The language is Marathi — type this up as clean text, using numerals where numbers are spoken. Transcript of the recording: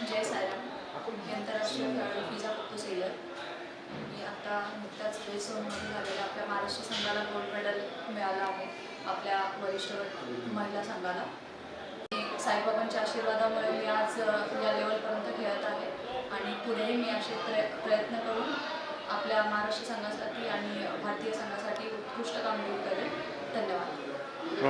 जय सायराम. मी आंतरराष्ट्रीय खेळाडू फिजा सेलर. मी आता नुकताच बेसोनमध्ये झालेल्या आपल्या महाराष्ट्र संघाला गोल्ड मेडल मिळालं आहे, आपल्या वरिष्ठ महिला संघाला. साईबाबांच्या आशीर्वादामुळे मी आज या लेवलपर्यंत खेळत आहे आणि पुढेही मी असे प्रयत्न करून आपल्या महाराष्ट्र संघासाठी आणि भारतीय संघासाठी उत्कृष्ट कामगिरी करेन. धन्यवाद.